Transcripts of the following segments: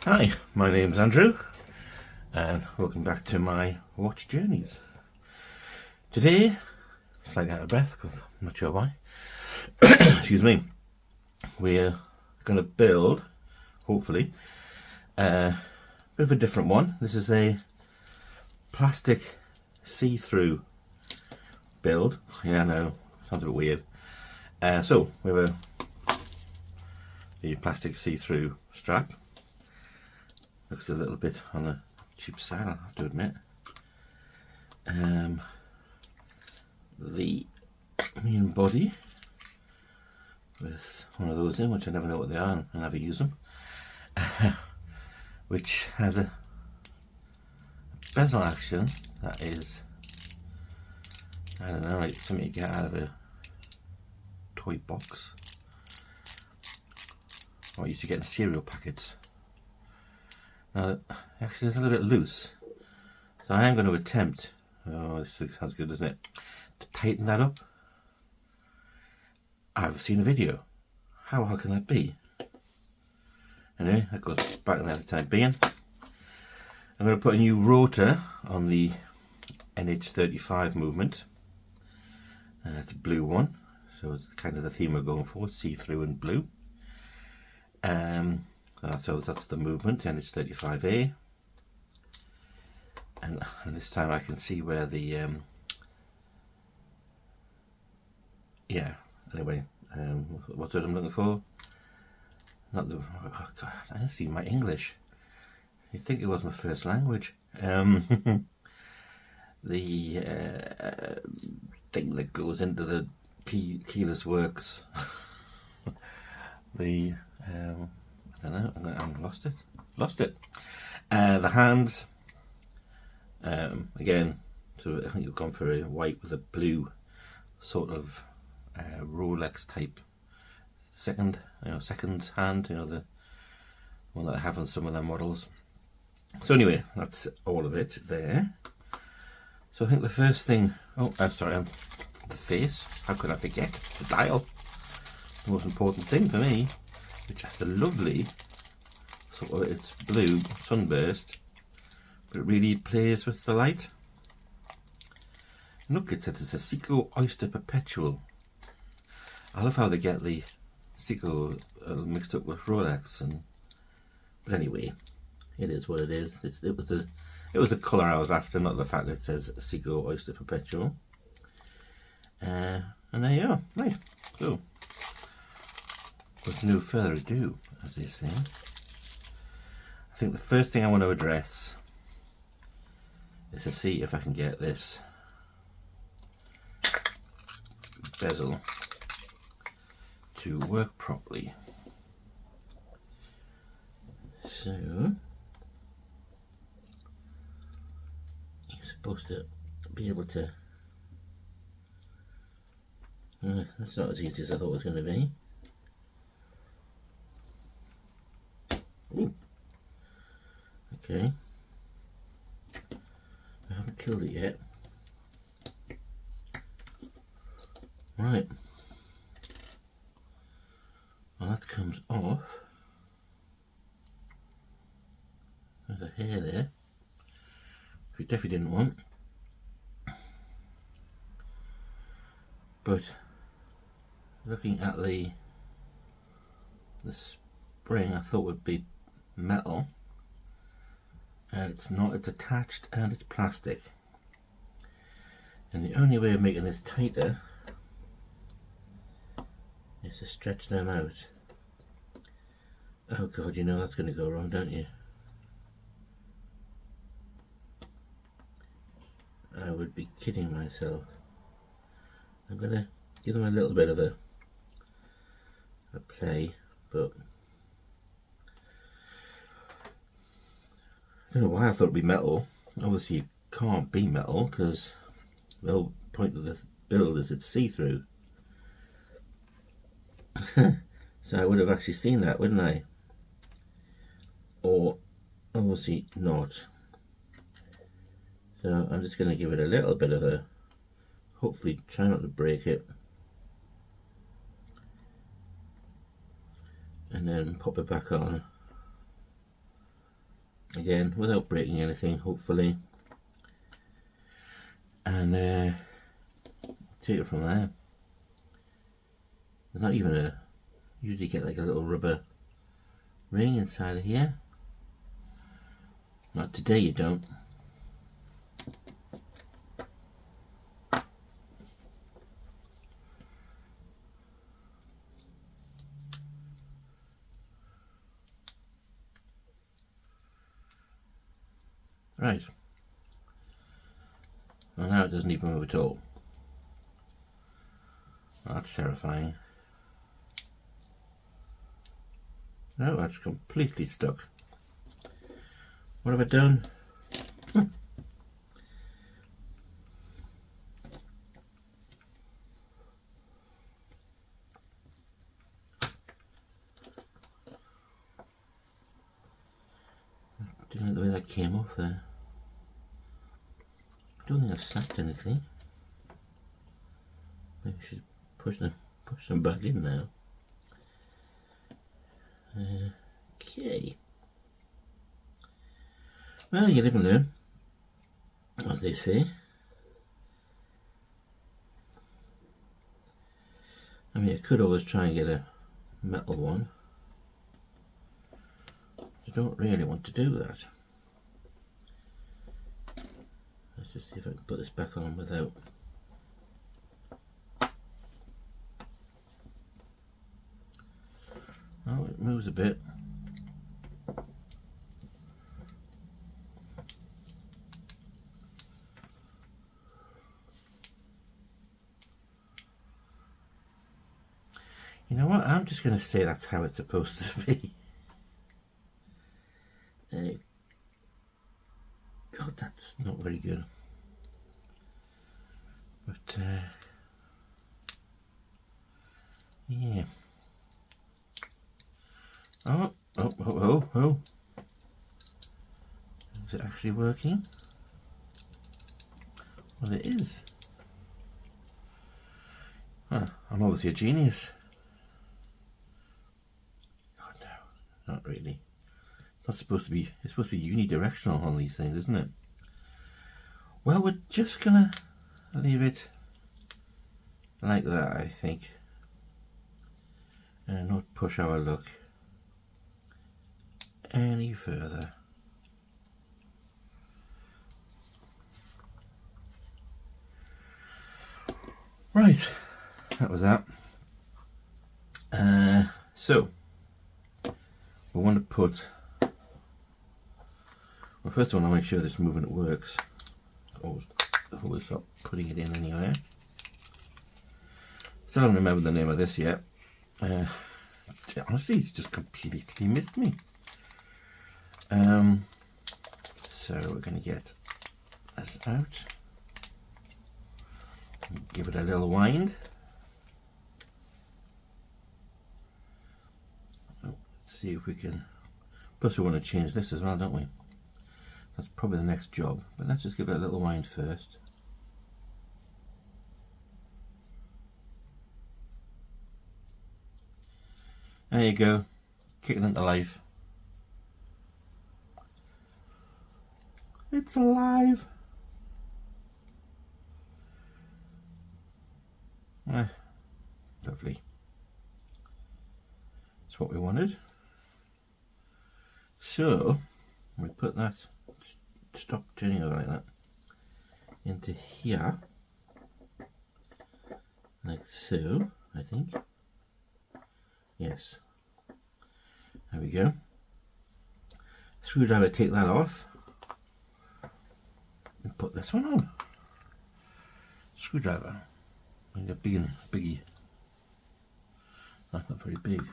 Hi, my name's Andrew and welcome back to my watch journeys. Today, slightly out of breath because I'm not sure why, excuse me, we're going to build, hopefully, a bit of a different one. This is a plastic see-through build. Yeah, I know, sounds a bit weird. So, we have the plastic see-through strap. Looks a little bit on the cheap side, I'll have to admit. The main body with one of those in, which I never know what they are and I never use them, which has a bezel action that is, I don't know, like something you get out of a toy box, or I used to get in cereal packets. Now, actually it's a little bit loose, so I am going to attempt, oh this sounds good doesn't it, to tighten that up. I've seen a video, how can that be? Anyway, that goes back in there for the time being. I'm going to put a new rotor on the NH35 Movement. It's a blue one, so it's kind of the theme we're going for, see-through and blue. So that's the Movement, NH35A, and this time I can see where the yeah, anyway, what's what I'm looking for? Not the, oh God, I didn't see my English. You'd think it was my first language. The thing that goes into the keyless works. The I don't know, I've lost it. The hands, again, so I think you've gone for a white with a blue sort of Rolex type seconds hand, the one that I have on some of their models. So anyway, that's all of it there. So I think the first thing, the face, how could I forget? The dial, the most important thing for me, which has a lovely sort of, it's blue sunburst, but it really plays with the light. Look, it says it's a Seiko Oyster Perpetual. I love how they get the Seiko mixed up with Rolex, but anyway, it is what it is. It was the colour I was after, not the fact that it says Seiko Oyster Perpetual. And there you are. Right. So, with no further ado, as they say, I think the first thing I want to address is to see if I can get this bezel to work properly. So you're supposed to be able to, that's not as easy as I thought it was going to be. Ooh. Okay, I haven't killed it yet. Right, well that comes off. There's a hair there, which we definitely didn't want. But looking at the spring, I thought would be metal, and it's not. It's attached and it's plastic, and the only way of making this tighter is to stretch them out. Oh God, you know that's going to go wrong, don't you? I would be kidding myself. I'm going to give them a little bit of a play, but I don't know why I thought it'd be metal. Obviously it can't be metal because the whole point of this build is it's see-through. So I would have actually seen that, wouldn't I? Or obviously not. So I'm just going to give it a little bit of a, hopefully try not to break it, and then pop it back on. again without breaking anything, hopefully, and take it from there. There's not even a, usually get like a little rubber ring inside of here. Not today, you don't. Right. Well, now it doesn't even move at all. That's terrifying. No, that's completely stuck. What have I done? Didn't like the way that came off there. I don't think I've sacked anything. Maybe I should push them back in now. Okay. Well, you live and learn, as they say. I mean, I could always try and get a metal one. I don't really want to do that. Let's just see if I can put this back on without. Oh, it moves a bit. You know what? I'm just going to say that's how it's supposed to be. God, that's not very good. But, yeah. Oh. Is it actually working? Well, it is. Well, I'm obviously a genius. God, no, not really. Not supposed to be. It's supposed to be unidirectional on these things, isn't it? Well, we're just gonna leave it like that, I think, and not push our luck any further. Right, that was that. So we want to put. Well, first I want to make sure this movement works. Always stop putting it in anywhere. Still haven't remembered the name of this yet. Honestly, it's just completely missed me. So we're going to get this out. Give it a little wind. Let's see if we can. Plus, we want to change this as well, don't we? That's probably the next job, but let's just give it a little wind first. There you go, kicking into life. It's alive. Lovely. That's what we wanted. So we put that, stop turning over like that, into here, like so, I think. Yes. There we go. Screwdriver, take that off and put this one on. Screwdriver. Need a biggie. That's not very big.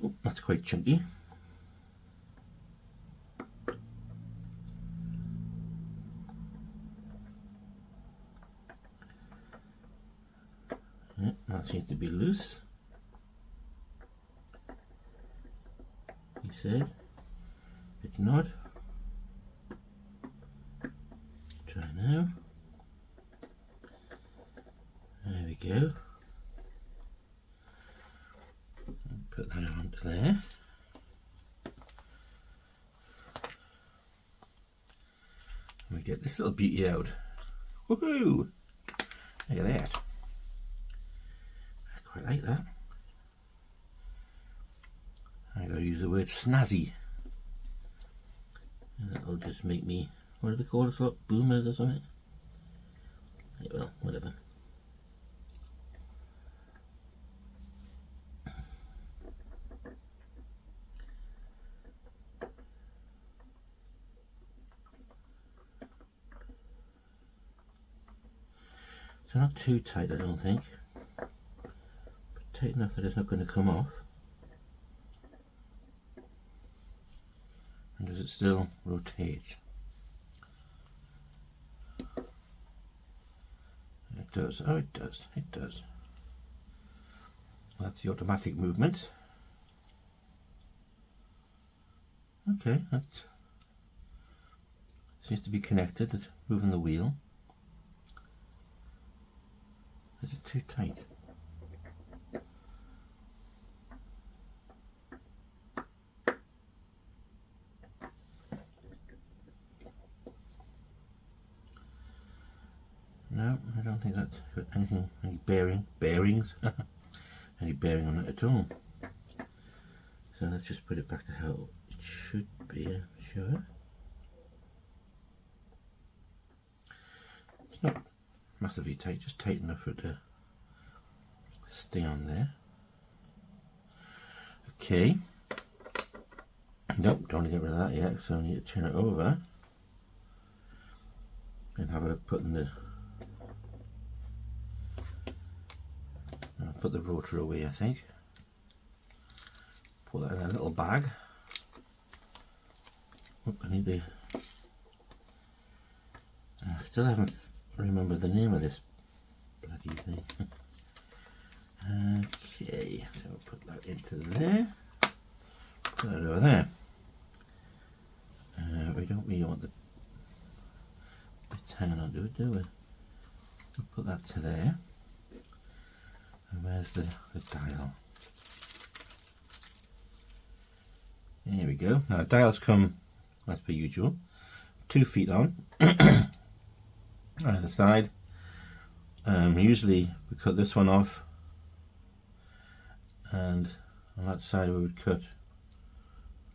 Oh, that's quite chunky. Yeah, that seems to be loose. He said it's not. Try now. There we go. Put that onto there. And we get this little beauty out. Woohoo! Look at that. I quite like that. I gotta use the word snazzy. And that'll just make me, what do they call us, what, boomers or something? Yeah, well, whatever. So not too tight, I don't think, but tight enough that it's not going to come off. And does it still rotate? It does. Oh, it does. It does. That's the automatic movement. Okay, that seems to be connected. It's moving the wheel. Is it too tight? No, I don't think that's got anything, any bearings, any bearing on it at all. So let's just put it back to how it should be, I'm sure. It's not massively tight, just tight enough for it to stay on there. Okay. Nope, don't want to get rid of that yet, so I need to turn it over and have a look putting the put the rotor away, I think. Put that in a little bag. Oh, I need the I still haven't remembered the name of this bloody thing. Okay, so we'll put that into there. Put that over there. We don't really want the bits hanging onto it, do we? We'll put that to there. And where's the dial? There we go. Now dials come, as per usual, 2 feet on either side. Usually we cut this one off, and on that side we would cut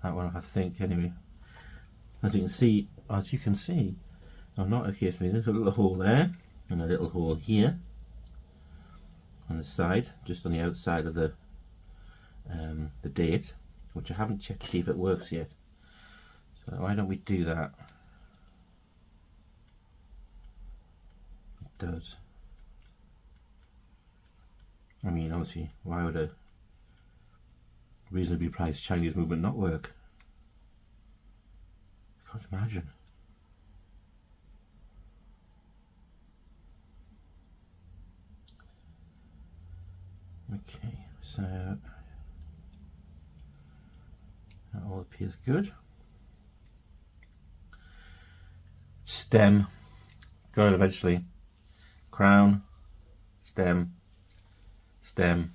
that one off, I think. Anyway, as you can see, oh, not occasionally, there's a little hole there and a little hole here on the side, just on the outside of the date, which I haven't checked to see if it works yet. So why don't we do that? It does. I mean, obviously, why would a reasonably priced Chinese movement not work? I can't imagine. Okay, so that all appears good. Stem, got it eventually. Crown, stem, stem.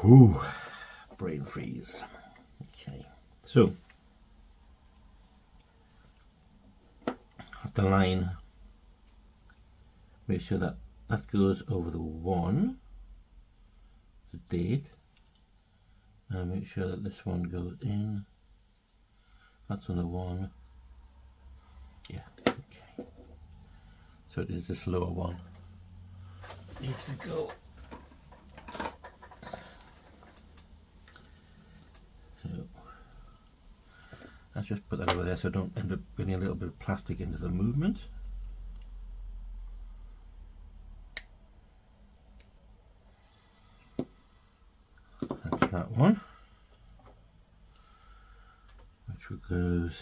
Whew, brain freeze. Okay, so have the line, make sure that that goes over the 1, the date, and make sure that this one goes in. That's on the 1. Yeah, okay. So it is this lower one. Needs to go. So let's just put that over there so I don't end up getting a little bit of plastic into the movement. That's that one, which goes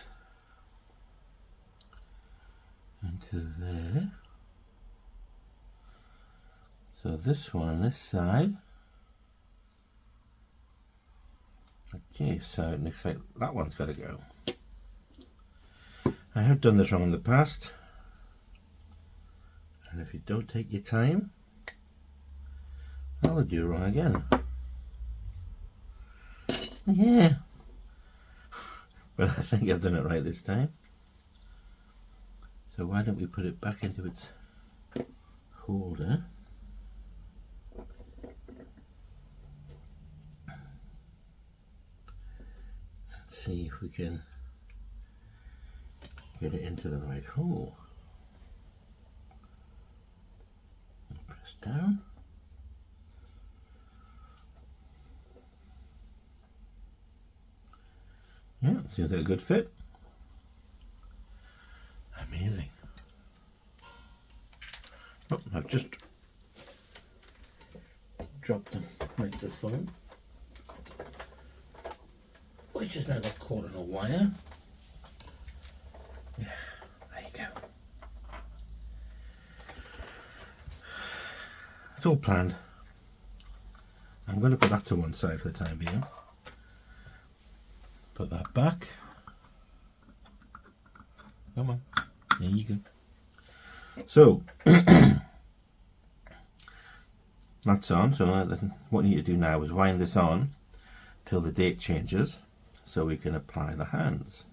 into there. So this one on this side. Okay, so it looks like that one's got to go. I have done this wrong in the past, and if you don't take your time, I'll do it wrong again. Yeah. But I think I've done it right this time. So why don't we put it back into its holder. See if we can get it into the right hole. Press down. Yeah, seems like a good fit. Amazing. Oh, I've just dropped the microphone, which is now got caught on a wire. Yeah, there you go. It's all planned. I'm going to put that to one side for the time being. Put that back. Come on. There you go. So, that's on. So what we need to do now is wind this on till the date changes so we can apply the hands.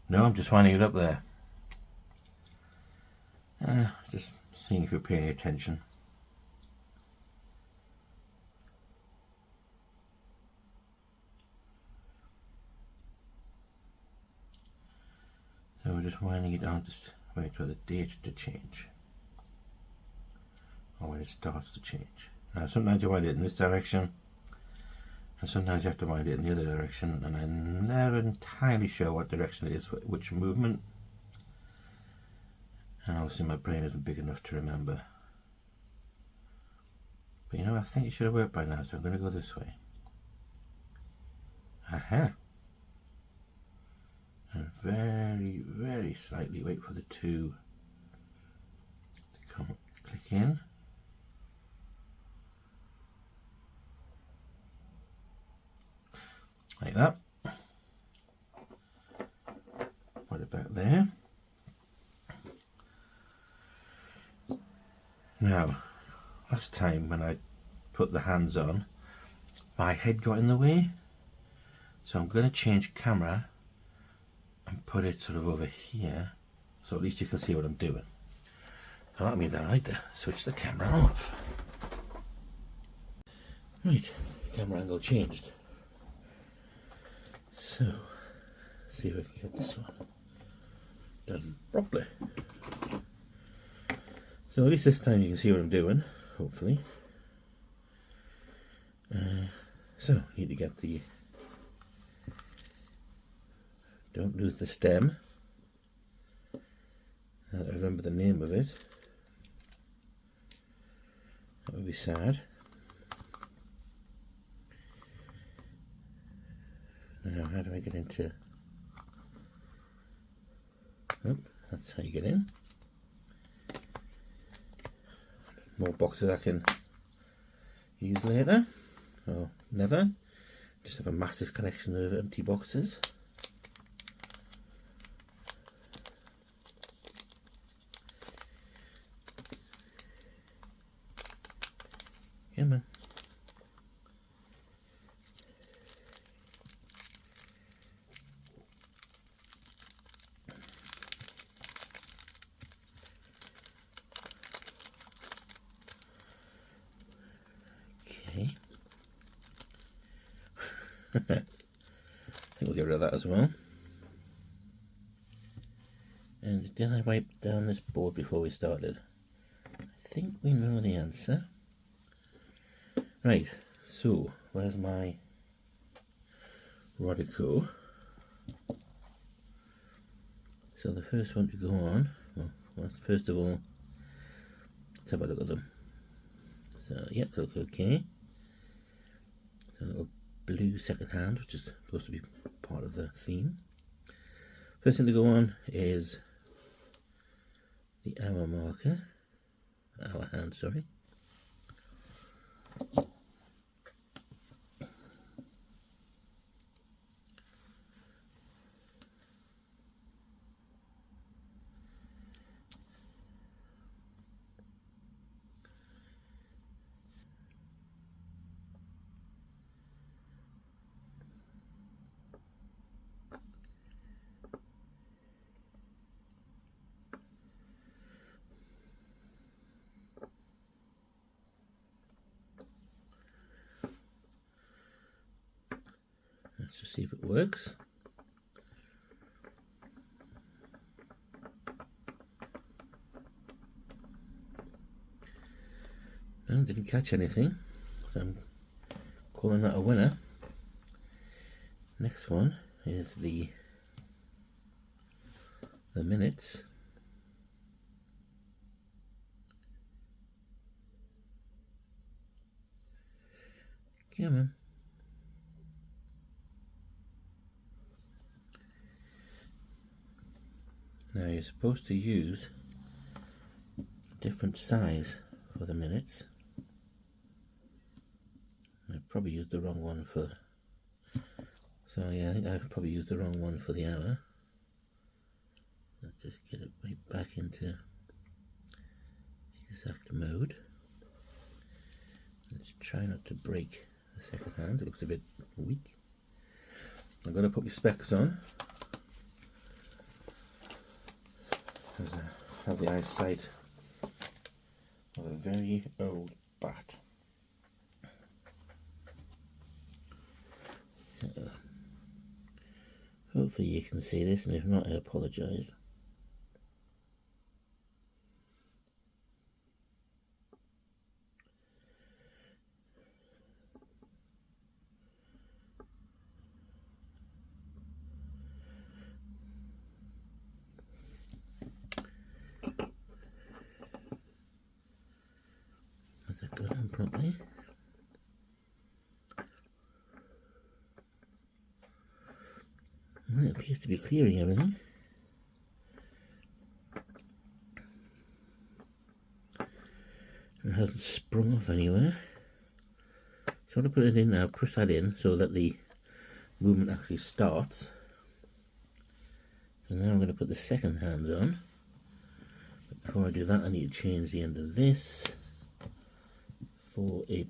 No, I'm just winding it up there. Just seeing if you're paying attention. So we're just winding it down, just wait for the date to change. Or when it starts to change. Now sometimes you wind it in this direction, and sometimes you have to wind it in the other direction, and I'm never entirely sure what direction it is for which movement. And obviously my brain isn't big enough to remember. But you know, I think it should have worked by now, so I'm going to go this way. Aha! And very, very slightly wait for the two to come click in. Like that. Put it back there. Now, last time when I put the hands on, my head got in the way. So I'm going to change camera and put it sort of over here, so at least you can see what I'm doing. So that means I need to switch the camera off. Right, camera angle changed. So, see if I can get this one done properly. So at least this time you can see what I'm doing, hopefully. So, need to get the, don't lose the stem. Now that I remember the name of it, that would be sad. Now how do I get into, oh, that's how you get in. More boxes I can use later, or never. Just have a massive collection of empty boxes. Come on. Okay. I think we'll get rid of that as well. And did I wipe down this board before we started? I think we know the answer. Right, so where's my Rotor? So the first one to go on, well, first of all, let's have a look at them. So, yeah, they look okay. A little blue second hand, which is supposed to be part of the theme. First thing to go on is the hour marker, hour hand, sorry. Let's just see if it works. No, didn't catch anything, so I'm calling that a winner. Next one is the minutes. Come on. Now you're supposed to use a different size for the minutes. I probably used the wrong one for, so yeah, I think I probably used the wrong one for the hour. Let's just get it right back into exact mode. Let's try not to break the second hand, it looks a bit weak. I'm going to put my specs on, because I have the eyesight of a very old bat. So, hopefully you can see this, and if not, I apologise. Has that gone on properly? Well, it appears to be clearing everything. It hasn't sprung off anywhere. So I'm going to put it in now, push that in so that the movement actually starts. So now I'm going to put the second hand on. But before I do that, I need to change the end of this for a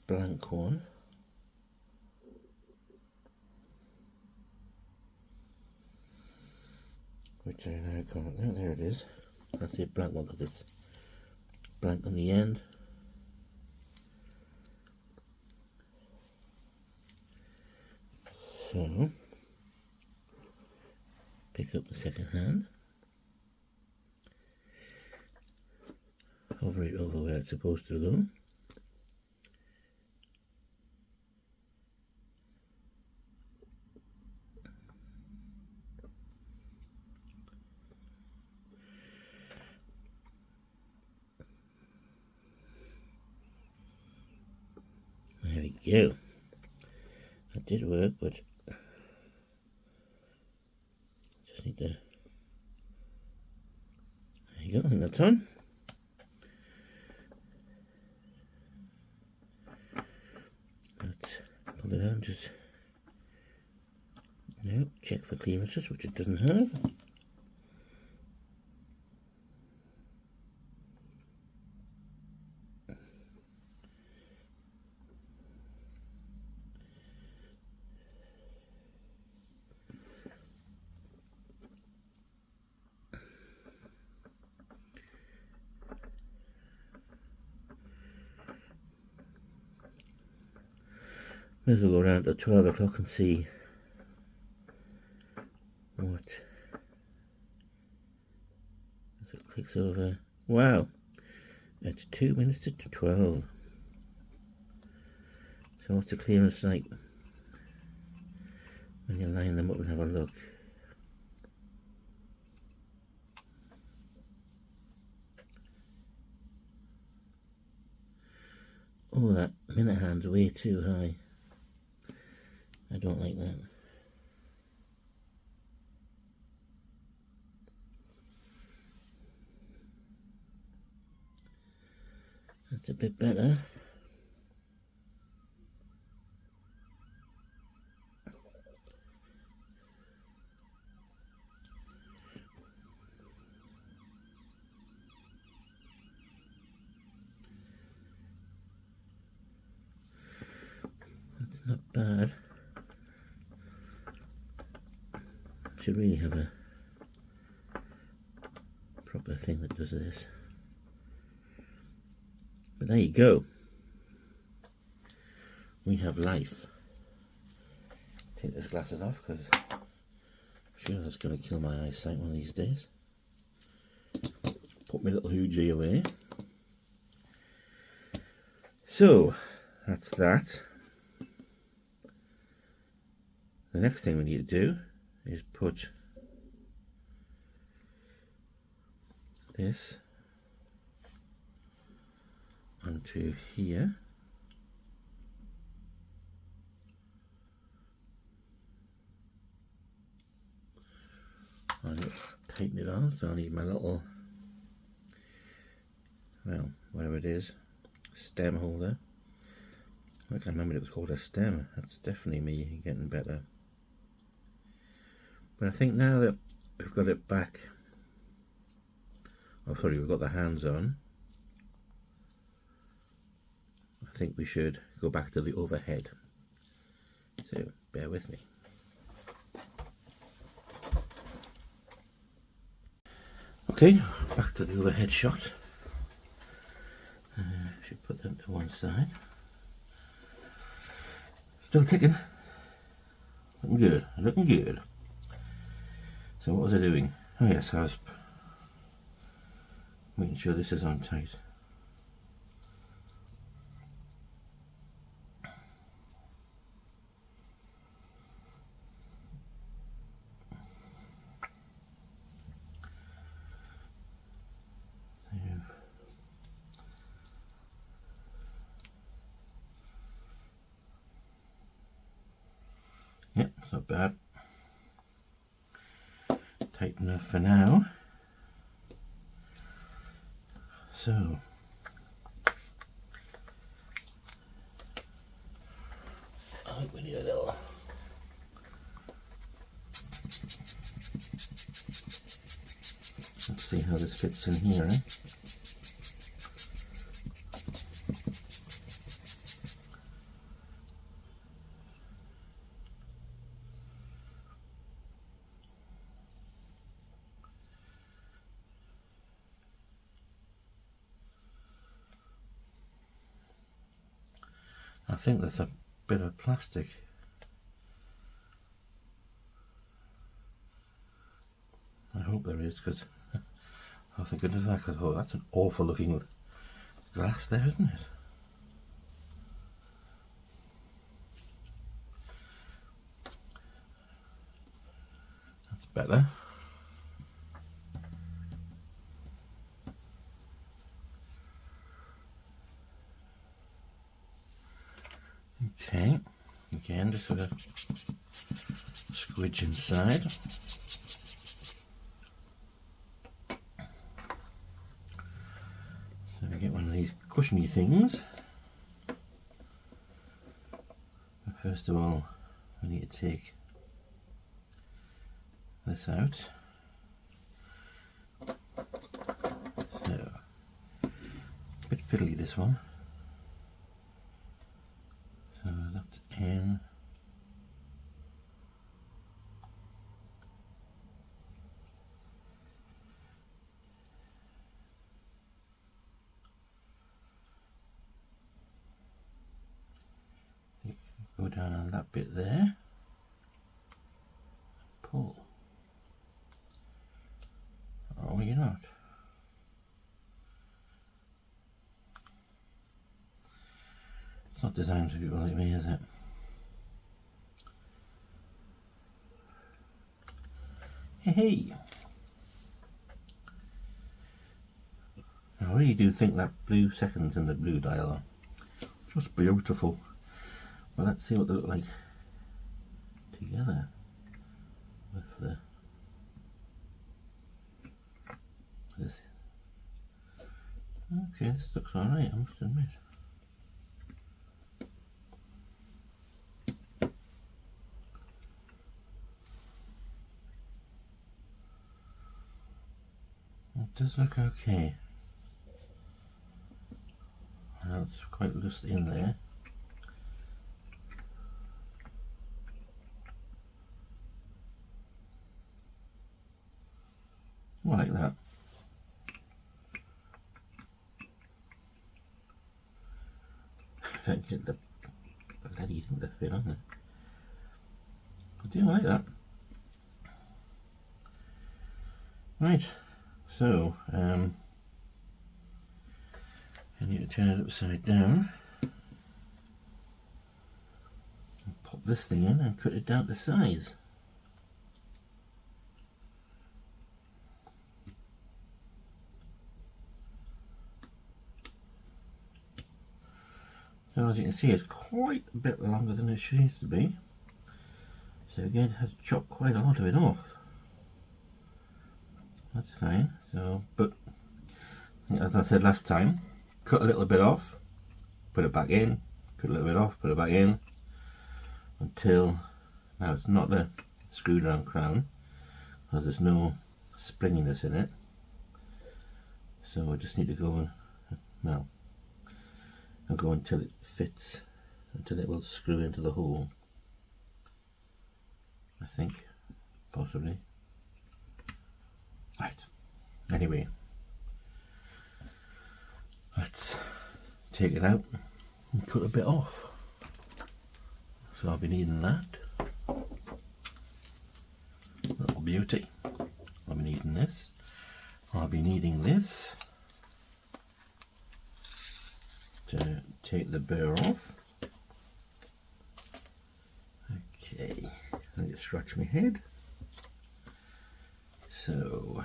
blank one. Which I now can't. Oh, there it is. That's the blank one, because it's blank on the end. So, pick up the second hand, hover it over where it's supposed to go. There we go. That did work, but just need to. There you go, I think that's on. Let's pull it out, just check for clearances, which it doesn't have. May as well go around to 12 o'clock and see what. So it clicks over. Wow, it's 2 minutes to 12. So what's the clearance like when you line them up and have a look? Oh, that minute hand's way too high. I don't like that. That's a bit better. That's not bad. Should really have a proper thing that does this. But there you go. We have life. take these glasses off because I'm sure that's going to kill my eyesight one of these days. Put my little hoogie away. So that's that. The next thing we need to do is put this onto here. I'll tighten it on, so I need my little, well, whatever it is, stem holder. I can't remember it was called a stem. That's definitely me getting better. But I think now that we've got it back, oh sorry, we've got the hands on, I think we should go back to the overhead. So bear with me. Okay, back to the overhead shot. Should put them to one side. Still ticking. Looking good, looking good. So what was I doing? Oh yes, I was making sure this is on tight. Yep, it's not bad. Tight enough for now. So I think we need a little let's see how this fits in here, eh? I think there's a bit of plastic. I hope there is, because oh thank goodness, because oh, that's an awful looking glass there, isn't it? That's better. Okay, again just sort of squidge inside. So we get one of these cushiony things. But first of all, we need to take this out. So, a bit fiddly this one. So that's in. Go down on that bit there. Pull. Oh, you're not. It's not designed for people like me, is it? Hey! I really do think that blue seconds in the blue dial are just beautiful. Well, let's see what they look like together with this. Okay, this looks alright, I must admit. It does look okay. I know it's quite loose in there. I like that. If I can get the bloody thing to fit on it. I do like that. Right, so I need to turn it upside down and pop this thing in and cut it down to size. So as you can see, it's quite a bit longer than it used to be. So again, it has chopped quite a lot of it off. That's fine. So, but as I said last time, cut a little bit off, put it back in, cut a little bit off, put it back in, until now it's not a screw down crown because there's no springiness in it. So I just need to go and I'll go until it fits, until it will screw into the hole. I think, possibly. Right. Anyway, let's take it out and cut a bit off. So I'll be needing that. Little beauty. I'll be needing this. I'll be needing this to take the burr off. Okay, I need to scratch my head. So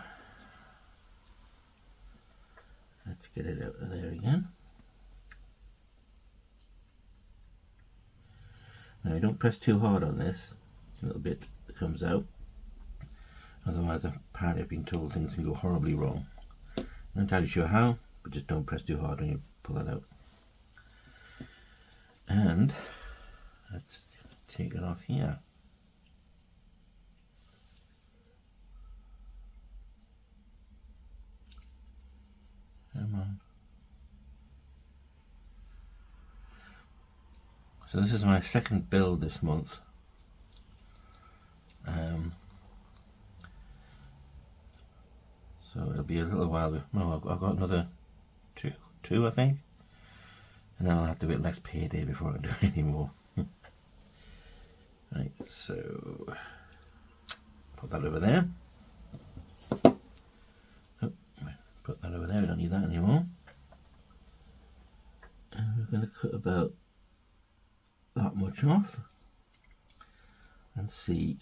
let's get it out of there again. Now you don't press too hard on this, a little bit comes out. Otherwise, apparently I've been told things can go horribly wrong. I'm not entirely sure how, but just don't press too hard when you pull that out. And let's take it off here. Come on. So this is my second build this month. So it'll be a little while. No, I've got another two I think, and then I'll have to wait next payday before I do any more. Right, so put that over there. Oh, put that over there. We don't need that anymore. And we're going to cut about that much off and see.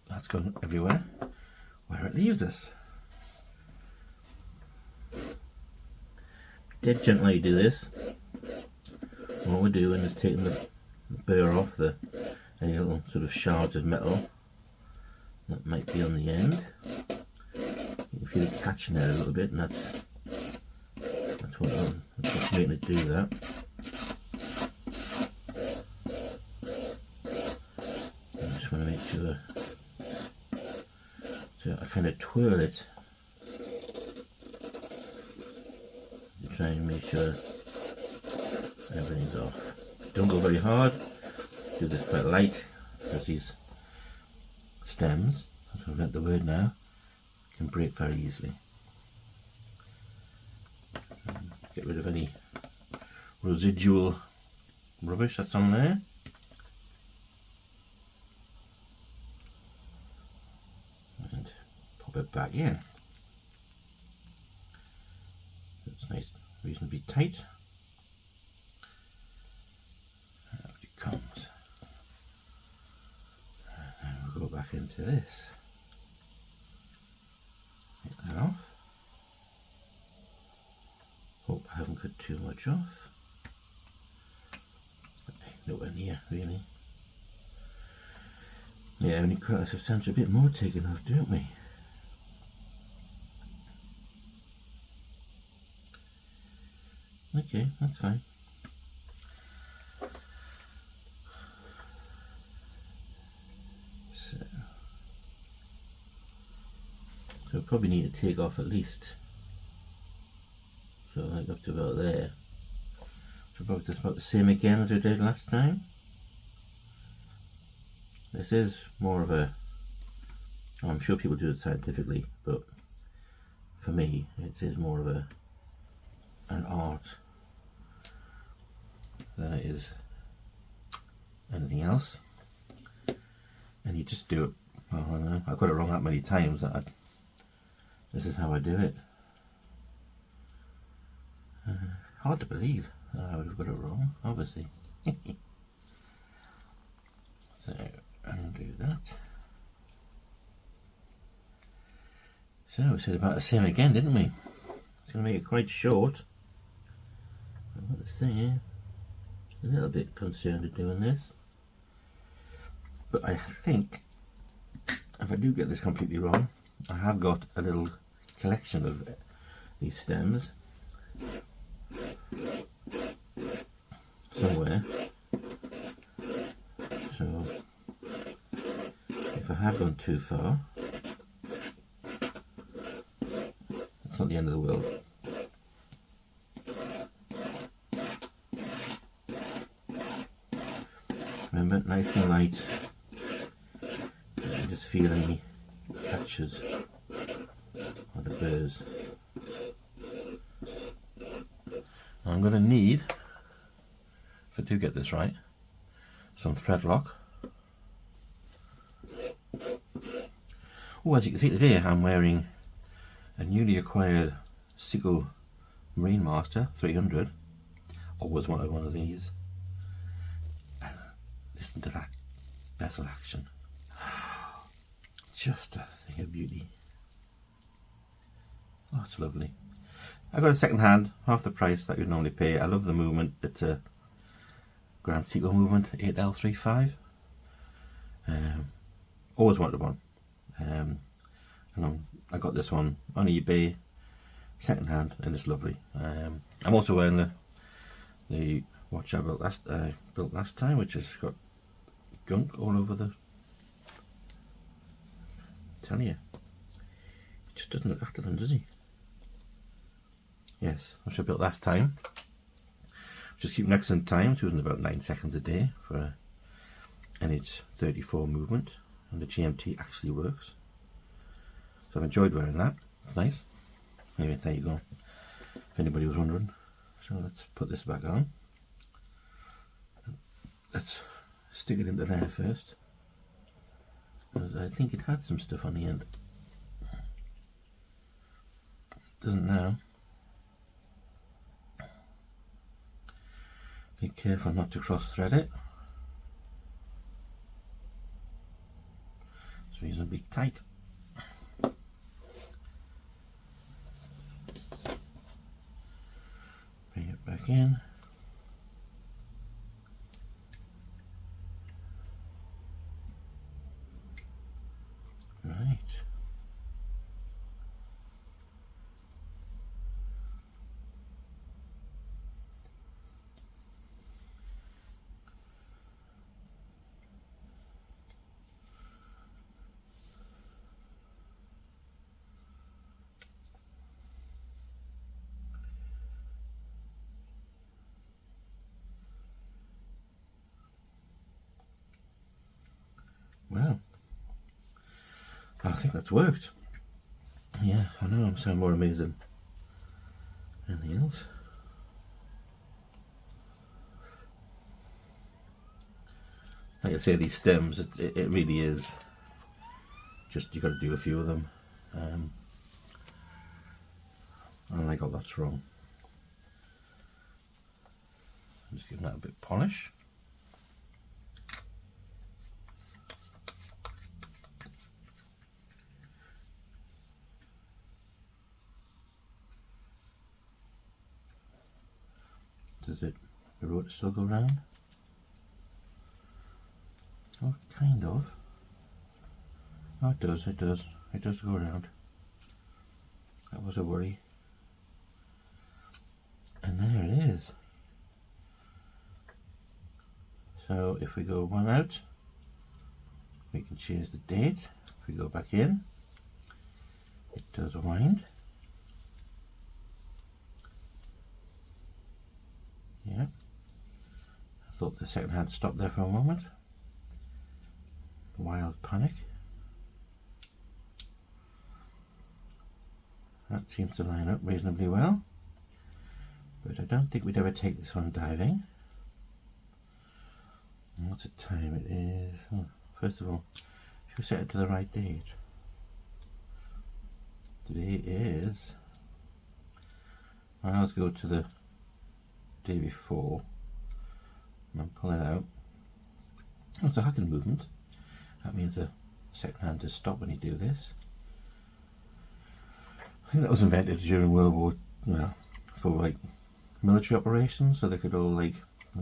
That's gone everywhere where it leaves us. Dead gently do this. What we're doing is taking the burr off any little sort of shards of metal that might be on the end. You can feel it catching there a little bit, and that's what's making it do that. I just want to make sure. So I kind of twirl it to try and make sure everything's off. Don't go very hard, do this quite light, because these stems, as I've got the word now, can break very easily. Get rid of any residual rubbish that's on there. And pop it back in. It's nice, reasonably tight. Out it comes. And we'll go back into this. Take that off. Hope I haven't cut too much off. Nowhere near, really. Yeah, we need quite a substantial bit more taken off, don't we? Okay, that's fine. So I probably need to take off at least, so like up to about there. So about the same again as we did last time. This is more of a, I'm sure people do it scientifically, but for me it is more of an art than it is anything else. and you just do it. Well, I don't know, I've got it wrong that many times that this is how I do it. Hard to believe that I would have got it wrong, obviously. So undo that. So we said about the same again, didn't we? It's going to make it quite short. I've got to say, a little bit concerned with doing this, but I think if I do get this completely wrong, I have got a little collection of these stems somewhere. So if I have gone too far, it's not the end of the world. Remember, nice and light. Just feel any catches of the burrs. I'm going to need, if I do get this right, some thread lock. Oh, as you can see today, I'm wearing a newly acquired Seagull Marine Master 300. Always wanted one of these. And listen to that bezel action. Just a thing of beauty. Oh, it's lovely. I got a second hand, half the price that you'd normally pay. I love the Movement. It's a Grand Seagull Movement 8L35. Always wanted one. And I got this one on eBay, second hand, and it's lovely. I'm also wearing the watch I built last time, which has got gunk all over the. Tell you, he just doesn't look after them, does he? Yes, which I built last time. Just keep an excellent time, using about 9 seconds a day for an NH34 movement, and the GMT actually works. So I've enjoyed wearing that. It's nice. Anyway, there you go. If anybody was wondering. So let's put this back on. Let's stick it into there first. I think it had some stuff on the end. Doesn't now. Be careful not to cross thread it. It's reasonably tight. Bring it back in. Right. Well, I think that's worked. Yeah, I know, I'm so more amazed than anything else. Like I say, these stems, it really is just, you got to do a few of them. And I got lots wrong. I'm just giving that a bit of polish. Does the rotor still go round? Oh, kind of. Oh, it does go around. That was a worry. And there it is. So if we go one out, we can change the date. If we go back in, it does wind. Yeah. I thought the second hand stopped there for a moment. Wild panic. That seems to line up reasonably well, but I don't think we'd ever take this one diving. And what's the time it is? Oh, first of all, Should we set it to the right date? Today is, well, let's go to the day before and pull it out. Oh, it's a hacking movement. That means the second hand does stop when you do this. I think that was invented during World War, well, for like military operations, so they could all like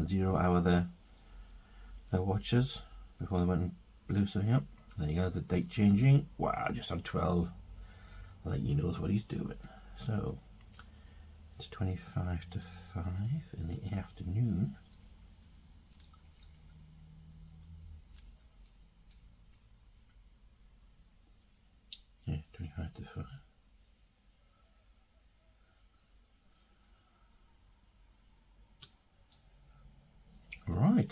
0 hour their watches before they went and blew something up. There you go, the date changing. Wow, just on 12. I think he knows what he's doing. So it's 25 to 5 in the afternoon. Yeah, 25 to 5. Right.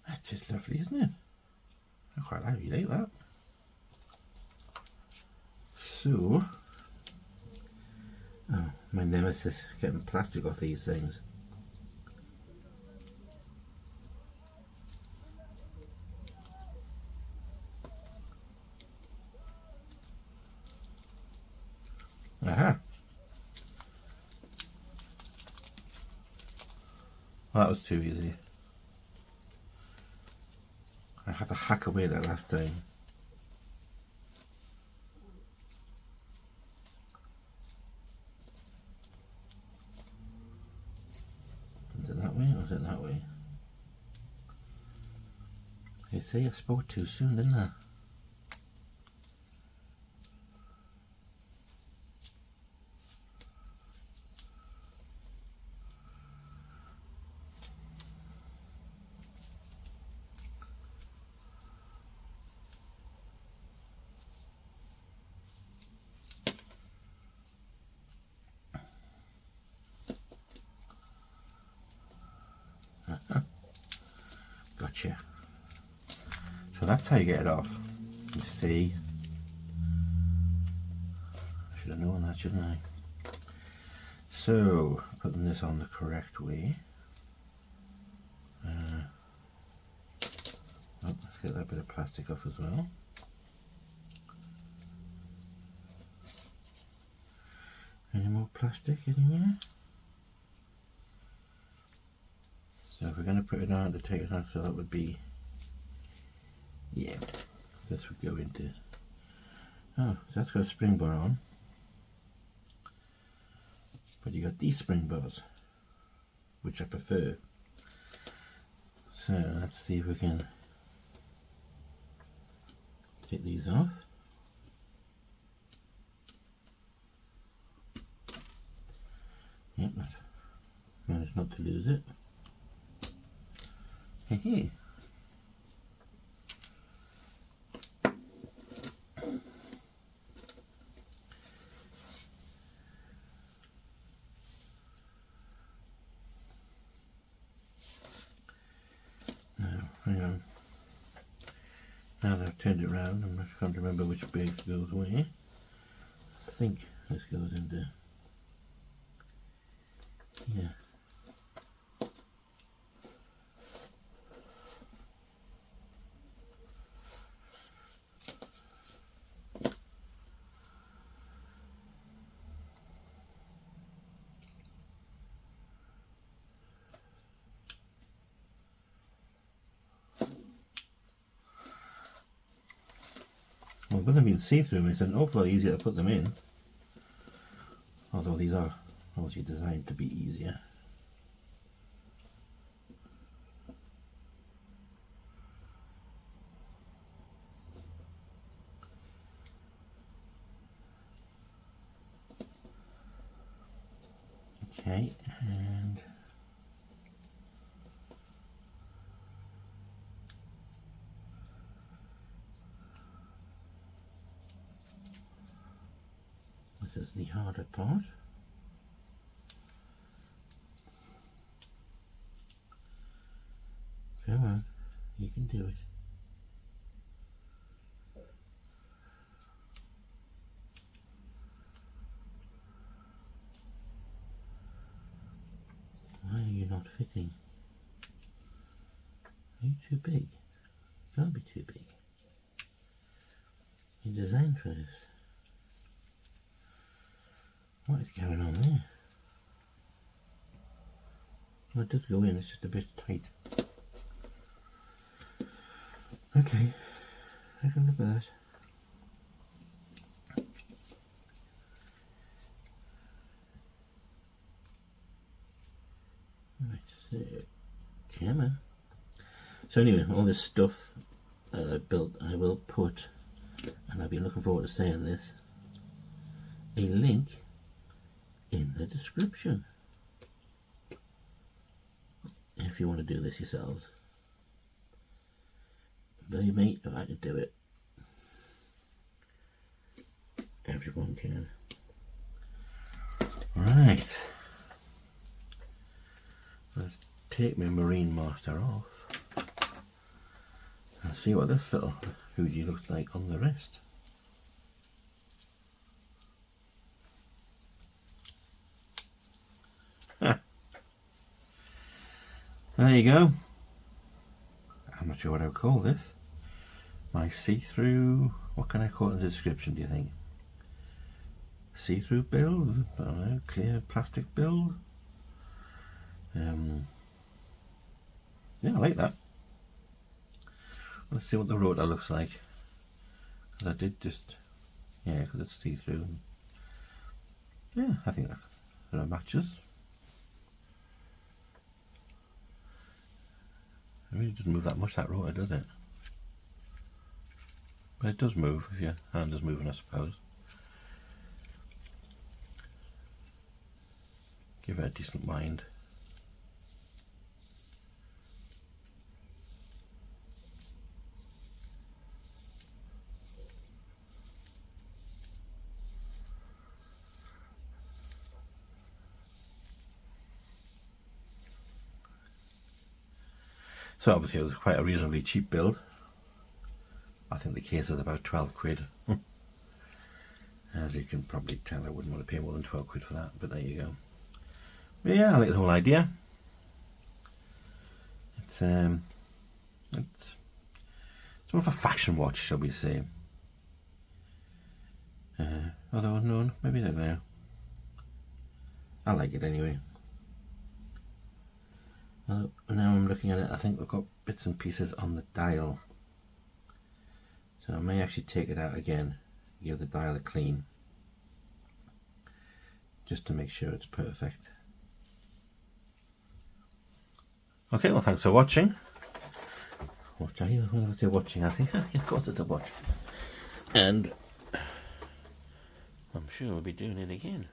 That's just lovely, isn't it? I quite like that. So, oh, my nemesis, getting plastic off these things. Aha! Well, that was too easy. I had to hack away that last time. Is it that way or is it that way? You see, I spoke too soon, didn't I? Gotcha. So that's how you get it off. You see, I should have known that, shouldn't I? So, putting this on the correct way. Oh, let's get that bit of plastic off as well. Any more plastic anywhere? So if we're going to put it on to take it off, so that would be, yeah, this would go into, oh, so that's got a spring bar on, but you got these spring bars, which I prefer. So let's see if we can take these off. Yep, managed not to lose it. Hey. Now, hang on. Now that I've turned it around, I'm just trying to remember which base goes where. I think this goes into here. Well, with them being see-through, it's an awful lot easier to put them in. Although these are obviously designed to be easier. Okay, and this is the harder part. Come on, you can do it. Why are you not fitting? Are you too big? can't be too big. You designed for this. What is going on there? Well, it does go in, it's just a bit tight. Okay, I can look at that. Right, so camera. So anyway, all this stuff that I built, I will put, and I've been looking forward to saying this, a link in the description if you want to do this yourselves. Believe me, if I could do it, everyone can. Right, let's take my Marine Master off and see what this little Fuji looks like on the wrist. There you go. I'm not sure what I'll call this. My see-through, what can I call it in the description, do you think? See-through build? I don't know, clear plastic build? Yeah, I like that. Let's see what the rotor looks like. Because I did just, yeah, because it's see-through. Yeah, I think that matches. It really doesn't move that much, that rotor, does it? But it does move if your hand is moving, I suppose. Give it a decent wind. So obviously it was quite a reasonably cheap build. I think the case is about 12 quid. As you can probably tell, I wouldn't want to pay more than 12 quid for that, but there you go. But yeah, I like the whole idea. It's more of a fashion watch, shall we say. Although unknown, maybe I don't know. I like it anyway. Now I'm looking at it, I think we've got bits and pieces on the dial. So I may actually take it out again, give the dial a clean, just to make sure it's perfect. Okay, well thanks for watching. What was you watching? I think, of course it's a watch. And I'm sure we'll be doing it again.